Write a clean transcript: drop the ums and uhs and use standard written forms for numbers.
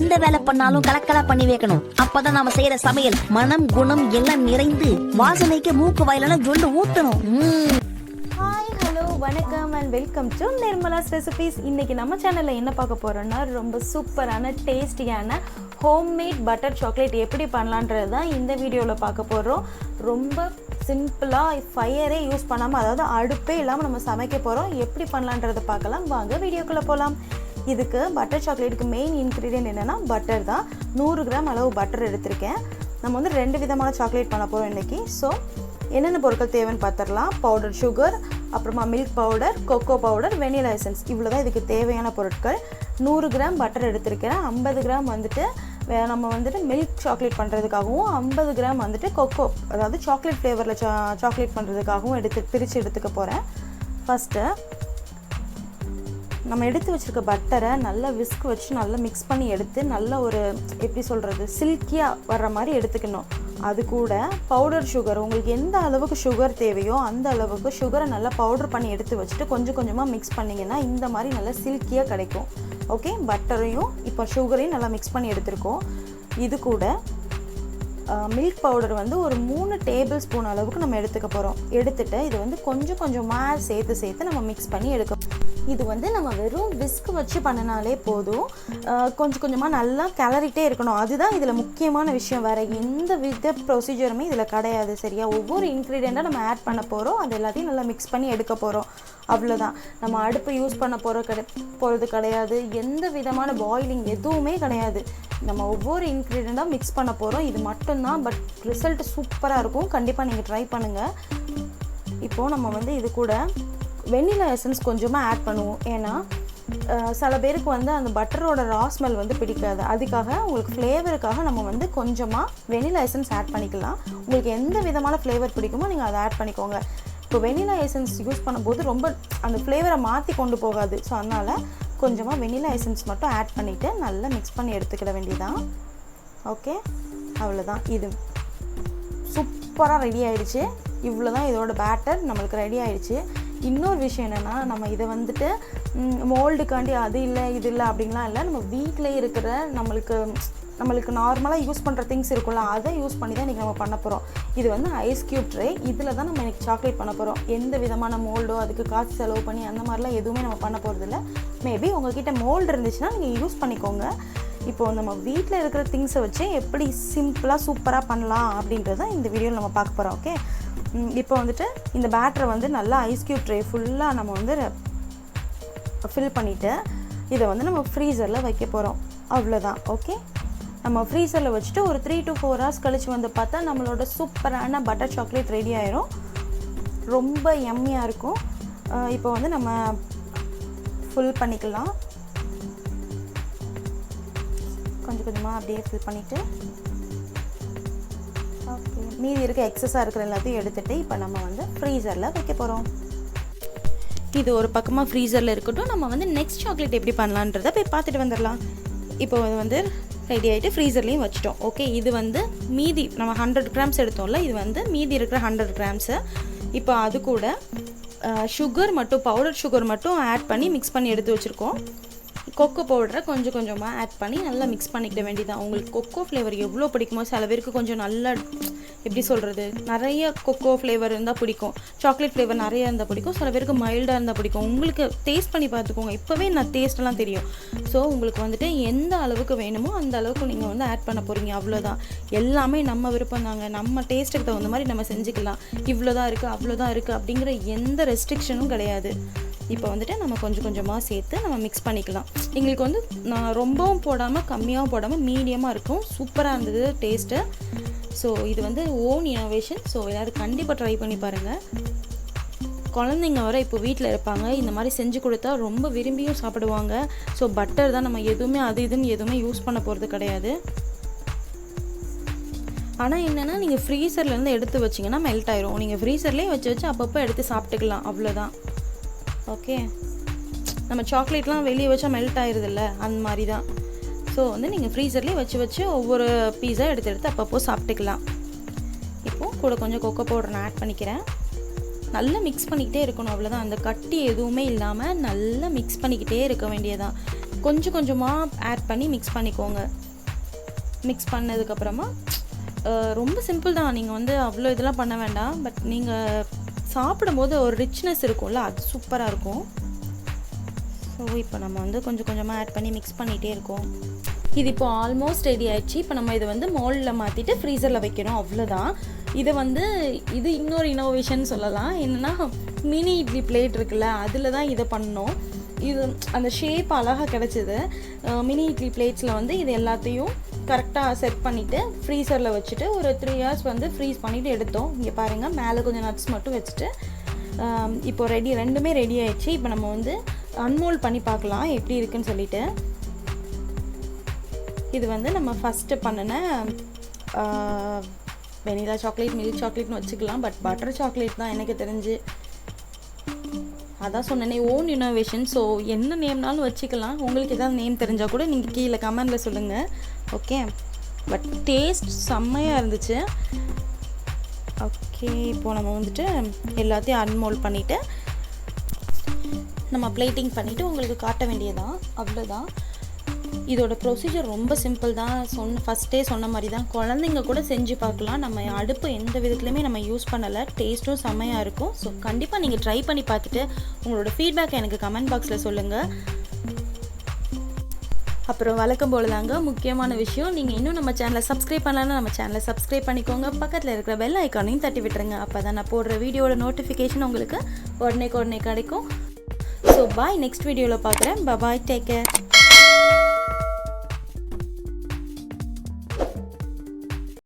இந்த வேலை பண்ணாலும் கலக்கலா பண்ணி வைக்கணும். அப்பதான் நாம செய்யற சமையல் மனம் குணம் எல்லாம் நிறைந்து வாசனைக்கு மூக்கு வாயிலான ஜொல்லு ஊத்தணும். வணக்கம் and welcome to Nirmala's recipes. இன்றைக்கி நம்ம சேனலில் என்ன பார்க்க போகிறோன்னா ரொம்ப சூப்பரான டேஸ்டியான ஹோம்மேட் பட்டர் சாக்லேட் எப்படி பண்ணலான்றது தான் இந்த வீடியோவில் பார்க்க போகிறோம். ரொம்ப சிம்பிளாக ஃபயரே யூஸ் பண்ணாமல், அதாவது அடுப்பே இல்லாமல் நம்ம சமைக்க போகிறோம். எப்படி பண்ணலான்றதை பார்க்கலாம் வாங்க, வீடியோக்குள்ளே போகலாம். இதுக்கு பட்டர் சாக்லேட்டுக்கு மெயின் இன்க்ரீடியன்ட் என்னென்னா பட்டர் தான். 100 கிராம் அளவு பட்டர் எடுத்திருக்கேன். நம்ம வந்து 2 விதமான சாக்லேட் பண்ண போகிறோம் இன்றைக்கி. ஸோ என்னென்ன பொருட்கள் தேவைன்னு பார்த்துடலாம். பவுடர் சுகர், அப்புறமா milk powder, cocoa powder, vanilla essence, இவ்வளோ தான் இதுக்கு தேவையான பொருட்கள். 100 கிராம் பட்டர் எடுத்திருக்கிறேன். 50 கிராம் வந்துட்டு நம்ம வந்துட்டு மில்க் சாக்லேட் பண்ணுறதுக்காகவும், 50 கிராம் வந்துட்டு கொக்கோ, அதாவது சாக்லேட் ஃப்ளேவரில் சாக்லேட் பண்ணுறதுக்காகவும் பிரித்து எடுத்துக்க போகிறேன். ஃபஸ்ட்டு நம்ம எடுத்து வச்சுருக்க பட்டரை நல்லா விஸ்க் வச்சு நல்லா மிக்ஸ் பண்ணி எடுத்து நல்ல ஒரு எப்படி சொல்கிறது சில்கியாக வர்ற மாதிரி எடுத்துக்கணும். அது கூட பவுடர் சுகர், உங்களுக்கு எந்த அளவுக்கு சுகர் தேவையோ அந்த அளவுக்கு சுகரை நல்லா பவுடர் பண்ணி எடுத்து வச்சுட்டு கொஞ்சம் கொஞ்சமாக மிக்ஸ் பண்ணிங்கன்னா இந்த மாதிரி நல்லா சில்கியாக கிடைக்கும். ஓகே, பட்டரையும் இப்போ சுகரையும் நல்லா மிக்ஸ் பண்ணி எடுத்துருக்கோம். இது கூட மில்க் பவுடர் வந்து ஒரு 3 டேபிள் ஸ்பூன் அளவுக்கு நம்ம எடுத்துக்க போகிறோம். எடுத்துகிட்டு இது வந்து கொஞ்சம் கொஞ்சமாக சேர்த்து நம்ம மிக்ஸ் பண்ணி எடுக்க. இது வந்து நம்ம வெறும் விஸ்க் வச்சு பண்ணினாலே போதும். கொஞ்சம் கொஞ்சமாக நல்லா கிளறிட்டே இருக்கணும். அதுதான் இதில் முக்கியமான விஷயம். வேறு எந்த வித ப்ரொசீஜருமே இதில் கிடையாது. சரியா, ஒவ்வொரு இன்க்ரீடியண்ட்டாக நம்ம ஆட் பண்ண போகிறோம். அது எல்லாத்தையும் நல்லா மிக்ஸ் பண்ணி எடுக்க போகிறோம். அவ்வளோதான். நம்ம அடுப்பு யூஸ் பண்ண போகிறது கிடையாது. எந்த விதமான பாயிலிங் எதுவுமே கிடையாது. நம்ம ஒவ்வொரு இன்க்ரீடியண்ட்டாக மிக்ஸ் பண்ண போகிறோம். இது மட்டும்தான். பட் ரிசல்ட் சூப்பராக இருக்கும். கண்டிப்பாக நீங்கள் ட்ரை பண்ணுங்கள். இப்போது நம்ம வந்து இது கூட வெனிலா எசன்ஸ் கொஞ்சமாக ஆட் பண்ணுவோம். ஏன்னா சில பேருக்கு வந்து அந்த பட்டரோட ரா ஸ்மெல் வந்து பிடிக்காது. அதுக்காக உங்களுக்கு ஃப்ளேவருக்காக நம்ம வந்து கொஞ்சமாக வெனிலா எசன்ஸ் ஆட் பண்ணிக்கலாம். உங்களுக்கு எந்த விதமான ஃப்ளேவர் பிடிக்குமோ நீங்கள் அதை ஆட் பண்ணிக்கோங்க. இப்போ வெனிலா எசன்ஸ் யூஸ் பண்ணும்போது ரொம்ப அந்த ஃப்ளேவரை மாற்றி கொண்டு போகாது. ஸோ அதனால் கொஞ்சமாக வெனிலா எசன்ஸ் மட்டும் ஆட் பண்ணிவிட்டு நல்லா மிக்ஸ் பண்ணி எடுத்துக்கிட வேண்டியதான். ஓகே, அவ்வளோதான். இது சூப்பராக ரெடி ஆகிடுச்சு. இவ்வளோ தான் இதோட பேட்டர் நம்மளுக்கு ரெடி ஆகிடுச்சு. இன்னொரு விஷயம் என்னென்னா, நம்ம இதை வந்துட்டு மோல்டுக்காண்டி அது இல்லை இது இல்லை அப்படின்லாம் இல்லை. நம்ம வீட்டில் இருக்கிற நம்மளுக்கு நார்மலாக யூஸ் பண்ணுற திங்ஸ் இருக்கும்ல, அதை யூஸ் பண்ணி தான் இன்றைக்கி நம்ம பண்ண போகிறோம். இது வந்து ஐஸ் க்யூப் ட்ரே. இதில் தான் நம்ம இன்றைக்கி சாக்லேட் பண்ண போகிறோம். எந்த விதமான மோல்டோ அதுக்கு காசு செலவு பண்ணி அந்த மாதிரிலாம் எதுவுமே நம்ம பண்ண போகிறதில்ல. மேபி உங்கள்கிட்ட மோல்டு இருந்துச்சுன்னா நீங்கள் யூஸ் பண்ணிக்கோங்க. இப்போது நம்ம வீட்டில் இருக்கிற திங்ஸை வச்சு எப்படி சிம்பிளாக சூப்பராக பண்ணலாம் அப்படின்றத இந்த வீடியோவில் நம்ம பார்க்க போகிறோம். ஓகே, இப்போ வந்துட்டு இந்த பேட்டரை வந்து நல்லா ஐஸ் க்யூப் ட்ரே ஃபுல்லாக நம்ம வந்து ஃபில் பண்ணிவிட்டு இதை வந்து நம்ம ஃப்ரீசரில் வைக்க போகிறோம். அவ்வளோதான். ஓகே, நம்ம ஃப்ரீசரில் வச்சுட்டு ஒரு 3 to 4 hours கழித்து வந்து பார்த்தா நம்மளோட சூப்பரான பட்டர் சாக்லேட் ரெடி ஆயிரும். ரொம்ப யம்மியாக இருக்கும். இப்போ வந்து நம்ம ஃபுல் பண்ணிக்கலாம். கொஞ்சம் கொஞ்சமாக அப்படியே ஃபில் பண்ணிவிட்டு ஓகே, மீதி இருக்க எக்ஸஸாக இருக்கிற எல்லாத்தையும் எடுத்துகிட்டு இப்போ நம்ம வந்து ஃப்ரீசரில் வைக்க போகிறோம். இது ஒரு பக்கமாக ஃப்ரீசரில் இருக்கட்டும். நம்ம வந்து நெக்ஸ்ட் சாக்லேட் எப்படி பண்ணலான்றதை போய் பார்த்துட்டு வந்துடலாம். இப்போ அது வந்து ரெடி ஆகிட்டு ஃப்ரீசர்லேயும் வச்சுட்டோம். ஓகே, இது வந்து மீதி நம்ம 100 கிராம்ஸ் எடுத்தோம்ல, இது வந்து மீதி இருக்கிற 100 கிராம்ஸு. இப்போ அது கூட சுகர் மட்டும், பவுடர் சுகர் மட்டும் ஆட் பண்ணி மிக்ஸ் பண்ணி எடுத்து வச்சுருக்கோம். கொக்கோ பவுடரை கொஞ்சம் கொஞ்சமாக ஆட் பண்ணி நல்லா மிக்ஸ் பண்ணிக்கிட வேண்டியதான். உங்களுக்கு கொக்கோ ஃப்ளேவர் எவ்வளோ பிடிக்குமோ, சில பேருக்கு கொஞ்சம் நல்லா எப்படி சொல்கிறது நிறைய கொக்கோ ஃப்ளேவர் இருந்தால் பிடிக்கும், சாக்லேட் ஃப்ளேவர் நிறைய இருந்தால் பிடிக்கும், சில பேருக்கு மைல்டாக இருந்தால் பிடிக்கும். உங்களுக்கு டேஸ்ட் பண்ணி பார்த்துக்கோங்க. இப்போவே நான் டேஸ்ட்டெல்லாம் தெரியும். ஸோ உங்களுக்கு வந்துட்டு எந்த அளவுக்கு வேணுமோ அந்த அளவுக்கு நீங்கள் வந்து ஆட் பண்ண போகிறீங்க. அவ்வளோதான். எல்லாமே நம்ம விருப்பம் தாங்க. நம்ம டேஸ்ட்டுக்கு தகுந்த மாதிரி நம்ம செஞ்சுக்கலாம். இவ்வளோதான் இருக்குது அவ்வளோதான் இருக்குது அப்படிங்கிற எந்த ரெஸ்ட்ரிக்ஷனும் கிடையாது. இப்போ வந்துட்டு நம்ம கொஞ்சம் கொஞ்சமாக சேர்த்து நம்ம மிக்ஸ் பண்ணிக்கலாம். எங்களுக்கு வந்து நான் ரொம்பவும் போடாமல் கம்மியாகவும் போடாமல் மீடியமாக இருக்கும். சூப்பராக இருந்தது டேஸ்ட்டு. ஸோ இது வந்து ஓன் இனோவேஷன். ஸோ எல்லோரும் கண்டிப்பாக ட்ரை பண்ணி பாருங்கள். குழந்தைங்க வர இப்போ வீட்டில் இருப்பாங்க. இந்த மாதிரி செஞ்சு கொடுத்தா ரொம்ப விரும்பியும் சாப்பிடுவாங்க. ஸோ பட்டர் தான், நம்ம எதுவுமே அது இதுன்னு எதுவுமே யூஸ் பண்ண போகிறது கிடையாது. ஆனால் என்னென்னா நீங்கள் ஃப்ரீசர்லேருந்து எடுத்து வச்சிங்கன்னா மெல்ட் ஆயிரும். நீங்கள் ஃப்ரீசர்லேயே வச்சு அப்பப்போ எடுத்து சாப்பிட்டுக்கலாம். அவ்வளோதான். ஓகே, நம்ம சாக்லேட்லாம் வெளியே வச்சா மெல்ட் ஆயிடுதில்ல, அந்த மாதிரி தான். ஸோ வந்து நீங்கள் ஃப்ரீசர்லேயே வச்சு ஒவ்வொரு பீஸாக எடுத்து அப்பப்போ சாப்பிட்டுக்கலாம். இப்போது கூட கொஞ்சம் கொக்கோ பவுடர் நான் ஆட் பண்ணிக்கிறேன். நல்லா மிக்ஸ் பண்ணிக்கிட்டே இருக்கணும். அவ்வளோதான். அந்த கட்டி எதுவுமே இல்லாமல் நல்லா மிக்ஸ் பண்ணிக்கிட்டே இருக்க வேண்டியதான். கொஞ்சம் கொஞ்சமாக ஆட் பண்ணி மிக்ஸ் பண்ணிக்கோங்க. மிக்ஸ் பண்ணதுக்கப்புறமா ரொம்ப சிம்பிள் தான், நீங்கள் வந்து அவ்வளோ இதெல்லாம் பண்ண வேண்டாம். பட் நீங்கள் சாப்பிடும்போது ஒரு ரிச்னஸ் இருக்கும்ல, அது சூப்பராக இருக்கும். ஸோ இப்போ நம்ம வந்து கொஞ்சம் கொஞ்சமாக ஆட் பண்ணி மிக்ஸ் பண்ணிகிட்டே இருக்கோம். இது இப்போ ஆல்மோஸ்ட் ரெடி ஆயிடுச்சு. இப்போ நம்ம இதை வந்து மோல்டில் மாற்றிட்டு ஃப்ரீசரில் வைக்கணும், அவ்வளோதான். இதை வந்து இது இன்னொரு இனோவேஷன் சொல்லலாம். என்னென்னா மினி இட்லி பிளேட் இருக்குல்ல, அதில் தான் இதை பண்ணோம். இது அந்த ஷேப் அழகாக கிடச்சிது. மினி இட்லி பிளேட்ஸில் வந்து இது எல்லாத்தையும் கரெக்டாக செட் பண்ணிவிட்டு ஃப்ரீசரில் வச்சுட்டு ஒரு 3 hours வந்து ஃப்ரீஸ் பண்ணிவிட்டு எடுத்தோம். இங்கே பாருங்கள், மேலே கொஞ்சம் நட்ஸ் மட்டும் வச்சுட்டு இப்போ ரெண்டுமே ரெடி ஆயிடுச்சு. இப்போ நம்ம வந்து அன்மோல்ட் பண்ணி பார்க்கலாம் எப்படி இருக்குன்னு சொல்லிட்டு. இது வந்து நம்ம ஃபஸ்ட்டு பண்ணின வெனிலா சாக்லேட், மில்க் சாக்லேட்னு வச்சுக்கலாம். பட் பட்டர் சாக்லேட் தான் எனக்கு தெரிஞ்சு. அதான் சொன்னேனே, ஓன் இனோவேஷன். ஸோ என்ன நேம்னாலும் வச்சுக்கலாம். உங்களுக்கு ஏதாவது நேம் தெரிஞ்சால் கூட நீங்கள் கீழே கமெண்டில் சொல்லுங்கள். ஓகே, பட் டேஸ்ட் செம்மையாக இருந்துச்சு. ஓகே, இப்போது நம்ம வந்துட்டு எல்லாத்தையும் அன்மோல்ட் பண்ணிவிட்டு நம்ம பிளேட்டிங் பண்ணிவிட்டு உங்களுக்கு காட்ட வேண்டியதான், அவ்வளோதான். இதோட ப்ரொசீஜர் ரொம்ப சிம்பிள் தான். ஃபஸ்ட்டே சொன்ன மாதிரி தான், குழந்தைங்க கூட செஞ்சு பார்க்கலாம். நம்ம அடுப்பு எந்த விதத்துலையுமே நம்ம யூஸ் பண்ணலை, டேஸ்ட்டும் செம்மையாக இருக்கும். ஸோ கண்டிப்பாக நீங்கள் ட்ரை பண்ணி பார்த்துட்டு உங்களோட ஃபீட்பேக்கை எனக்கு கமெண்ட் பாக்ஸில் சொல்லுங்கள். அப்புறம் வழக்கம் போல தாங்க முக்கியமான விஷயம், நீங்கள் இன்னும் நம்ம சேனலை சப்ஸ்கிரைப் பண்ணலன்னா நம்ம சேனலை சப்ஸ்கிரைப் பண்ணிக்கோங்க. பக்கத்தில் இருக்கிற பெல் ஐக்கானையும் தட்டி விட்டுருங்க. அப்போ தான் நான் போடுற வீடியோட நோட்டிஃபிகேஷன் உங்களுக்கு உடனே கிடைக்கும். ஸோ பாய், நெக்ஸ்ட் வீடியோவில் பார்க்குறேன். பாய், டேக் கேர்.